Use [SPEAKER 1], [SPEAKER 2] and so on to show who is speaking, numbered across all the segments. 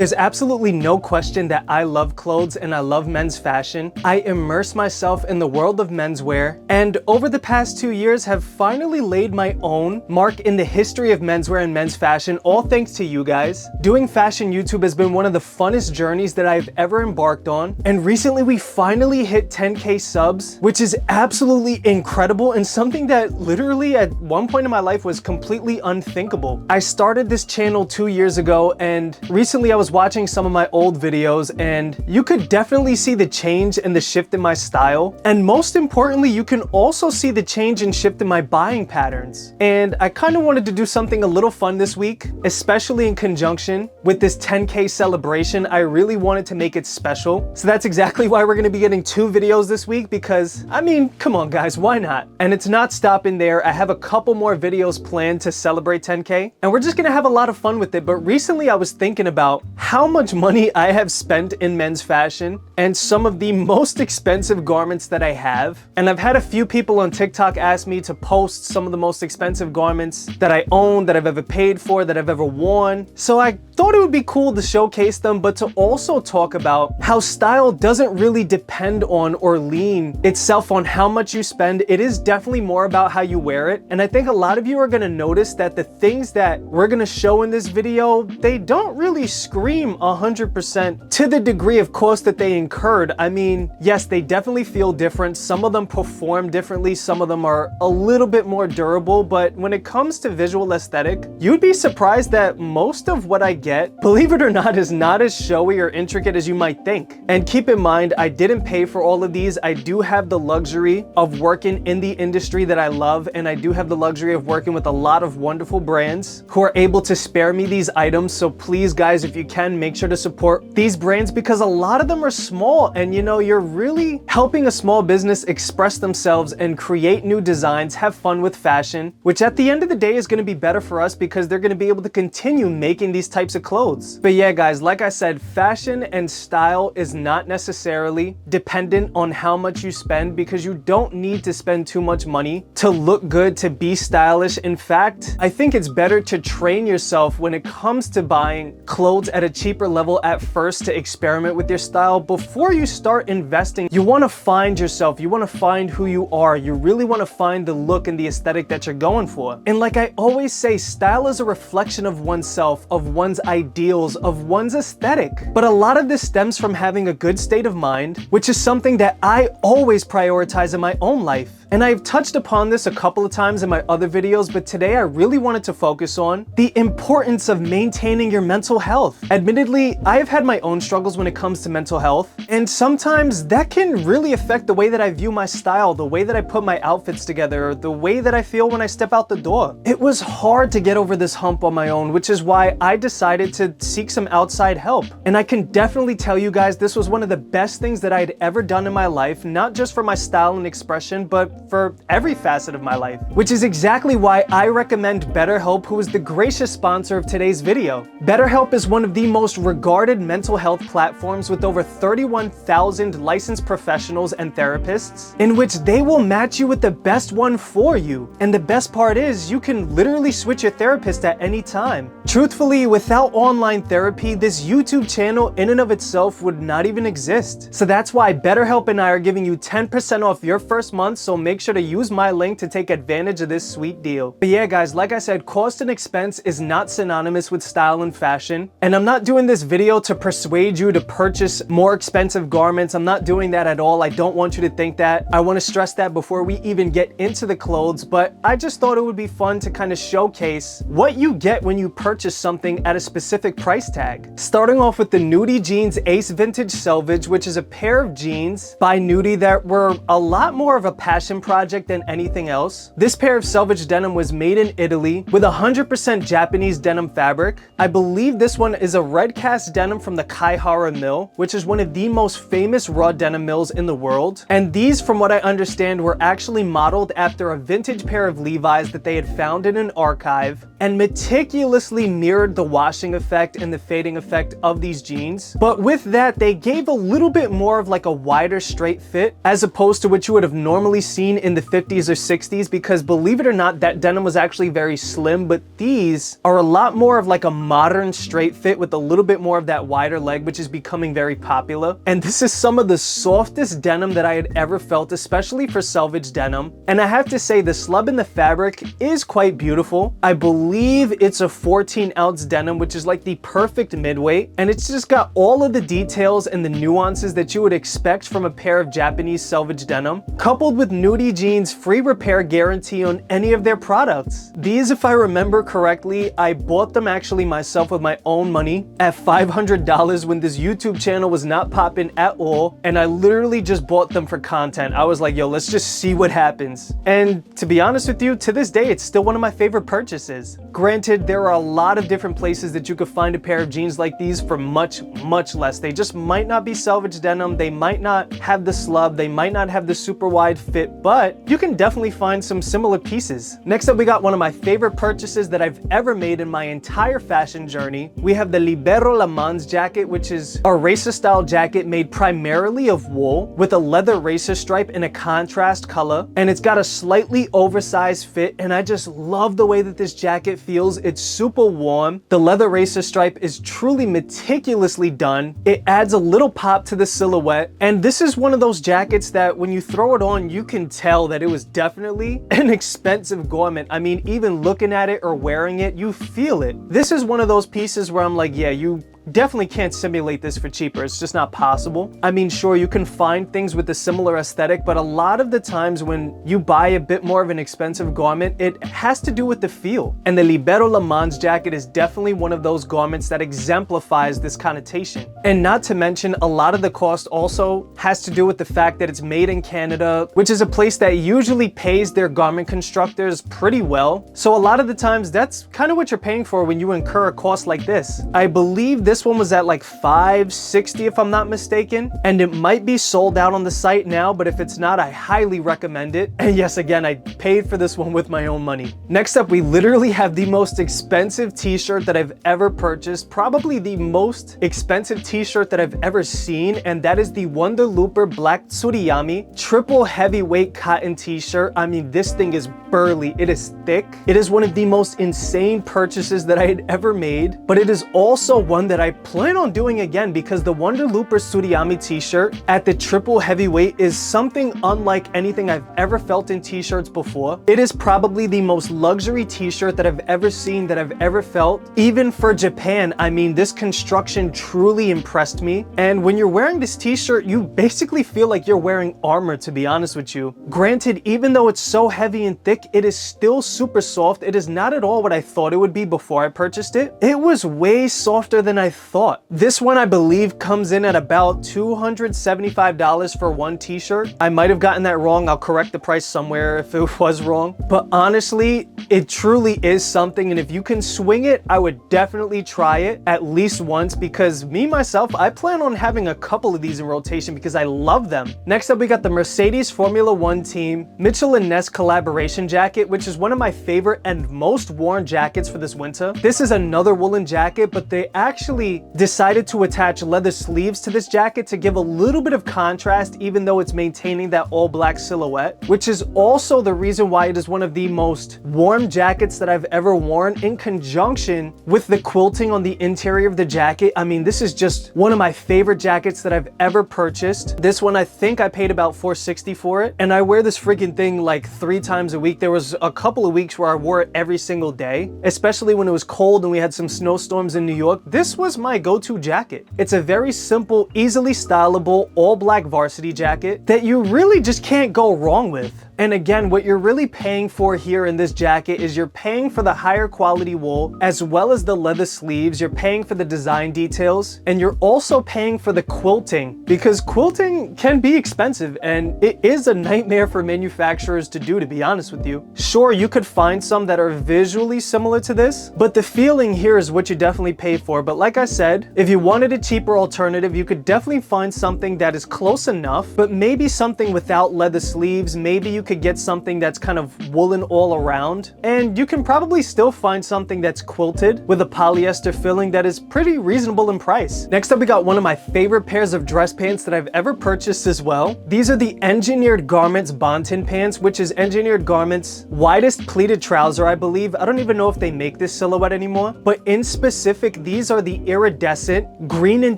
[SPEAKER 1] There's absolutely no question that I love clothes and I love men's fashion. I immerse myself in the world of menswear, and over the past 2 years have finally laid my own mark in the history of menswear and men's fashion, all thanks to you guys. Doing fashion YouTube has been one of the funnest journeys that I've ever embarked on, and recently we finally hit 10K subs, which is absolutely incredible and something that literally at one point in my life was completely unthinkable. I started this channel 2 years ago, and recently I was watching some of my old videos, and you could definitely see the change and the shift in my style. And most importantly, you can also see the change and shift in my buying patterns. And I kind of wanted to do something a little fun this week, especially in conjunction with this 10K celebration. I really wanted to make it special. So that's exactly why we're going to be getting 2 videos this week, because I mean, come on guys, why not? And it's not stopping there. I have a couple more videos planned to celebrate 10K, and we're just going to have a lot of fun with it. But recently I was thinking about how much money I have spent in men's fashion and some of the most expensive garments that I have. And I've had a few people on TikTok ask me to post some of the most expensive garments that I own, that I've ever paid for, that I've ever worn. So I thought it would be cool to showcase them, but to also talk about how style doesn't really depend on or lean itself on how much you spend. It is definitely more about how you wear it. And I think a lot of you are going to notice that the things that we're going to show in this video, they don't really scream 100% to the degree of cost that they incurred. I mean, yes, they definitely feel different. Some of them perform differently. Some of them are a little bit more durable, but when it comes to visual aesthetic, you'd be surprised that most of what I get, believe it or not, is not as showy or intricate as you might think. And keep in mind, I didn't pay for all of these. I do have the luxury of working in the industry that I love, and I do have the luxury of working with a lot of wonderful brands who are able to spare me these items. So please guys, if you can, make sure to support these brands, because a lot of them are small, and you know, you're really helping a small business express themselves and create new designs, have fun with fashion, which at the end of the day is going to be better for us because they're going to be able to continue making these types of clothes. But yeah guys, like I said, fashion and style is not necessarily dependent on how much you spend, because you don't need to spend too much money to look good, to be stylish. In fact, I think it's better to train yourself when it comes to buying clothes at a cheaper level at first, to experiment with your style before you start investing. You want to find yourself, you want to find who you are, you really want to find the look and the aesthetic that you're going for. And like I always say, style is a reflection of oneself, of one's ideals, of one's aesthetic. But a lot of this stems from having a good state of mind, which is something that I always prioritize in my own life. And I've touched upon this a couple of times in my other videos, but today I really wanted to focus on the importance of maintaining your mental health. Admittedly, I have had my own struggles when it comes to mental health, and sometimes that can really affect the way that I view my style, the way that I put my outfits together, or the way that I feel when I step out the door. It was hard to get over this hump on my own, which is why I decided to seek some outside help. And I can definitely tell you guys, this was one of the best things that I had ever done in my life, not just for my style and expression, but for every facet of my life, which is exactly why I recommend BetterHelp, who is the gracious sponsor of today's video. BetterHelp is one of the most regarded mental health platforms with over 31,000 licensed professionals and therapists, in which they will match you with the best one for you. And the best part is, you can literally switch your therapist at any time. Truthfully, without online therapy, this YouTube channel in and of itself would not even exist. So that's why BetterHelp and I are giving you 10% off your first month, so make sure to use my link to take advantage of this sweet deal. But yeah guys, like I said, cost and expense is not synonymous with style and fashion. And I'm not doing this video to persuade you to purchase more expensive garments. I'm not doing that at all. I don't want you to think that. I want to stress that before we even get into the clothes, but I just thought it would be fun to kind of showcase what you get when you purchase something at a specific price tag. Starting off with the Nudie Jeans Ace Vintage Selvedge, which is a pair of jeans by Nudie that were a lot more of a passion project than anything else. This pair of Selvedge denim was made in Italy with 100% Japanese denim fabric. I believe this one is a red cast denim from the Kaihara mill, which is one of the most famous raw denim mills in the world. And these, from what I understand, were actually modeled after a vintage pair of Levi's that they had found in an archive, and meticulously mirrored the washing effect and the fading effect of these jeans. But with that, they gave a little bit more of like a wider straight fit, as opposed to what you would have normally seen seen in the 50s or 60s, because believe it or not, that denim was actually very slim, but these are a lot more of like a modern straight fit with a little bit more of that wider leg, which is becoming very popular. And this is some of the softest denim that I had ever felt, especially for Selvedge denim. And I have to say, the slub in the fabric is quite beautiful. I believe it's a 14-ounce denim, which is like the perfect midweight, and it's just got all of the details and the nuances that you would expect from a pair of Japanese Selvedge denim, coupled with Nudie jeans free repair guarantee on any of their products. These, if I remember correctly, I bought them actually myself with my own money at $500 when this YouTube channel was not popping at all, and I literally just bought them for content. I was like, yo, let's just see what happens. And to be honest with you, to this day, it's still one of my favorite purchases. Granted, there are a lot of different places that you could find a pair of jeans like these for much, much less. They just might not be Selvedge denim, they might not have the slub, they might not have the super wide fit, but you can definitely find some similar pieces. Next up, we got one of my favorite purchases that I've ever made in my entire fashion journey. We have the Libero Le Mans jacket, which is a racer style jacket made primarily of wool with a leather racer stripe in a contrast color, and it's got a slightly oversized fit, and I just love the way that this jacket feels. It's super warm. The leather racer stripe is truly meticulously done. It adds a little pop to the silhouette, and this is one of those jackets that when you throw it on, you can tell that it was definitely an expensive garment. I mean, even looking at it or wearing it, you feel it. This is one of those pieces where I'm like, yeah, you definitely can't simulate this for cheaper. It's just not possible. I mean, sure, you can find things with a similar aesthetic, but a lot of the times when you buy a bit more of an expensive garment, it has to do with the feel. And the Libero Le Mans jacket is definitely one of those garments that exemplifies this connotation. And not to mention, a lot of the cost also has to do with the fact that it's made in Canada, which is a place that usually pays their garment constructors pretty well. So a lot of the times, that's kind of what you're paying for when you incur a cost like this. I believe this one was at like $560 if I'm not mistaken, and it might be sold out on the site now, but if it's not, I highly recommend it. And yes, again, I paid for this one with my own money. Next up, we literally have the most expensive t-shirt that I've ever purchased, probably the most expensive t-shirt that I've ever seen, and that is the Wonderlooper Black Tsuriama triple heavyweight cotton t-shirt. I mean, this thing is burly, it is thick. It is one of the most insane purchases that I had ever made, but it is also one that I plan on doing again, because the Wonderlooper Tsuriama t-shirt at the triple heavyweight is something unlike anything I've ever felt in t-shirts before. It is probably the most luxury t-shirt that I've ever seen, that I've ever felt. Even for Japan, I mean, this construction truly impressed me. And when you're wearing this t-shirt, you basically feel like you're wearing armor, to be honest with you. Granted, even though it's so heavy and thick, it is still super soft. It is not at all what I thought it would be before I purchased it. It was way softer than I thought. This one, I believe, comes in at about $275 for one t-shirt. I might have gotten that wrong. I'll correct the price somewhere if it was wrong. But honestly, it truly is something, and if you can swing it, I would definitely try it at least once, because me, myself, I plan on having a couple of these in rotation because I love them. Next up, we got the Mercedes Formula One team Mitchell & Ness collaboration jacket, which is one of my favorite and most worn jackets for this winter. This is another woolen jacket, but they actually decided to attach leather sleeves to this jacket to give a little bit of contrast, even though it's maintaining that all black silhouette, which is also the reason why it is one of the most warm jackets that I've ever worn, in conjunction with the quilting on the interior of the jacket. I mean, this is just one of my favorite jackets that I've ever purchased. This one, I think I paid about $460 for it, and I wear this freaking thing like 3 times a week. There was a couple of weeks where I wore it every single day, especially when it was cold and we had some snowstorms in New York. This was my go-to jacket. It's a very simple, easily stylable, all black varsity jacket that you really just can't go wrong with. And again, what you're really paying for here in this jacket is you're paying for the higher quality wool, as well as the leather sleeves. You're paying for the design details, and you're also paying for the quilting, because quilting can be expensive and it is a nightmare for manufacturers to do, to be honest with you. Sure, you could find some that are visually similar to this, but the feeling here is what you definitely pay for. But like I said, if you wanted a cheaper alternative, you could definitely find something that is close enough, but maybe something without leather sleeves. Maybe you could get something that's kind of woolen all around, and you can probably still find something that's quilted with a polyester filling that is pretty reasonable in price. Next up, we got one of my favorite pairs of dress pants that I've ever purchased as well. These are the Engineered Garments Bontan pants, which is Engineered Garments' widest pleated trouser, I believe. I don't even know if they make this silhouette anymore, but in specific, these are the iridescent green and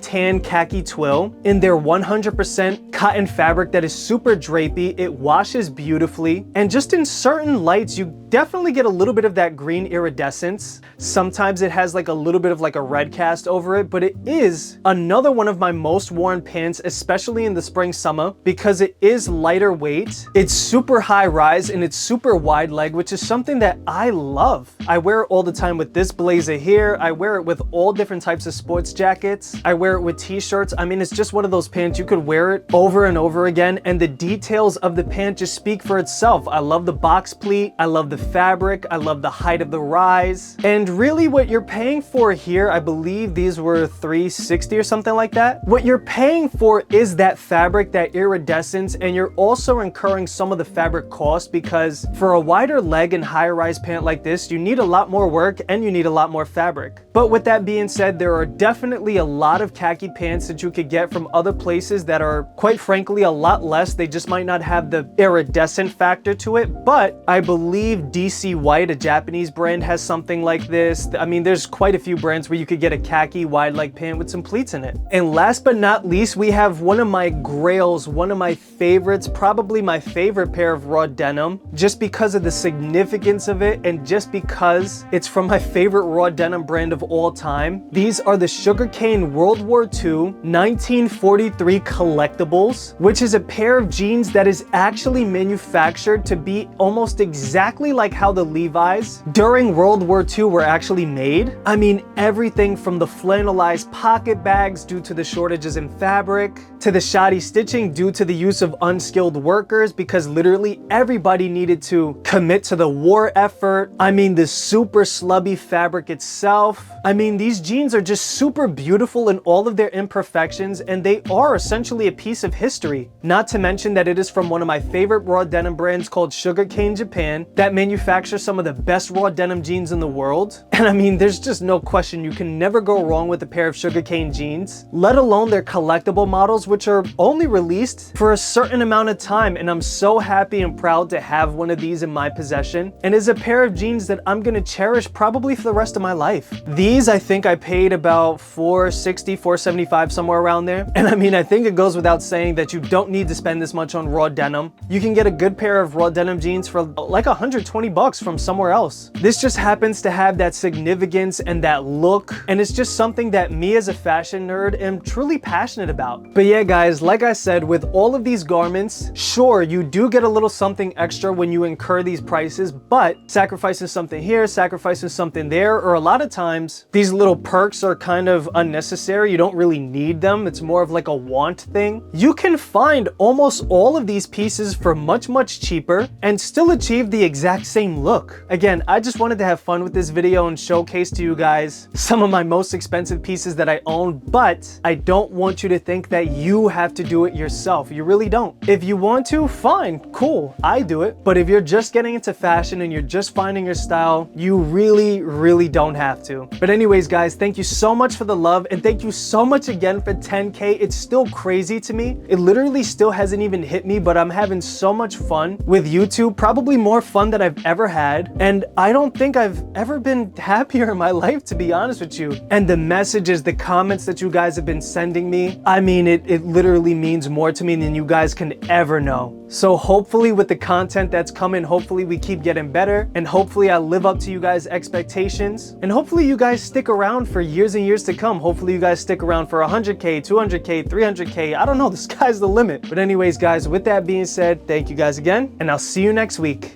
[SPEAKER 1] tan khaki twill in their 100% cotton fabric that is super drapey. It washes beautifully, and just in certain lights, you definitely get a little bit of that green iridescence. Sometimes it has like a little bit of like a red cast over it, but it is another one of my most worn pants, especially in the spring summer, because it is lighter weight. It's super high rise and it's super wide leg, which is something that I love. I wear it all the time with this blazer here. I wear it with all different types of sports jackets. I wear it with t-shirts. I mean, it's just one of those pants you could wear it over and over again, and the details of the pant just speak for itself. I love the box pleat. I love the fabric. I love the height of the rise. And really what you're paying for here, I believe these were $360 or something like that. What you're paying for is that fabric, that iridescence, and you're also incurring some of the fabric cost, because for a wider leg and higher rise pant like this, you need a lot more work and you need a lot more fabric. But with that being said, there are definitely a lot of khaki pants that you could get from other places that are, quite frankly, a lot less. They just might not have the iridescent factor to it, but I believe DC White, a Japanese brand, has something like this. I mean, there's quite a few brands where you could get a khaki wide leg pant with some pleats in it. And last but not least, we have one of my grails, one of my favorites, probably my favorite pair of raw denim, just because of the significance of it and just because it's from my favorite raw denim brand of all time. These are the Sugarcane World War II 1943 Collectibles, which is a pair of jeans that is actually manufactured to be almost exactly like how the Levi's during World War II were actually made. I mean, everything from the flannelized pocket bags due to the shortages in fabric, to the shoddy stitching due to the use of unskilled workers, because literally everybody needed to commit to the war effort. I mean, the super slubby fabric itself. I mean, these jeans are just super beautiful in all of their imperfections, and they are essentially a piece of history. Not to mention that it is from one of my favorite raw denim brands called Sugarcane Japan that manufactures some of the best raw denim jeans in the world. And I mean, there's just no question you can never go wrong with a pair of Sugarcane jeans, let alone their collectible models, which are only released for a certain amount of time. And I'm so happy and proud to have one of these in my possession, and is a pair of jeans that I'm gonna cherish probably for the rest of my life. These, I think I paid about $460, $475, somewhere around there. And I mean, I think it goes without saying that you don't need to spend this much on raw denim. You can get a good pair of raw denim jeans for like $120 from somewhere else. This just happens to have that significance and that look, and it's just something that me as a fashion nerd am truly passionate about. But yeah, guys, like I said, with all of these garments, sure, you do get a little something extra when you incur these prices, but sacrificing something here, sacrificing something there, or a lot of times these little perks are kind of unnecessary. You don't really need them. It's more of like a want thing. You can find almost all of these pieces for much, much cheaper and still achieve the exact same look. Again, I just wanted to have fun with this video and showcase to you guys some of my most expensive pieces that I own, but I don't want you to think that you have to do it yourself. You really don't. If you want to, fine, cool, I do it. But if you're just getting into fashion and you're just finding your style, you really, really don't have to. But anyways, guys, thank you so much for the love, and thank you so much again for 10K. It's still crazy to me. It literally still hasn't even hit me, but I'm having so much fun with YouTube, probably more fun than I've ever had. And I don't think I've ever been happier in my life, to be honest with you. And the messages, the comments that you guys have been sending me, I mean, it literally means more to me than you guys can ever know. So hopefully with the content that's coming, hopefully we keep getting better, and hopefully I live up to you guys' expectations, and hopefully you guys stick around for years and years to come. Hopefully you guys stick around for 100K, 200K, 300K. I don't know, the sky's the limit. But anyways, guys, with that being said, thank you guys again, and I'll see you next week.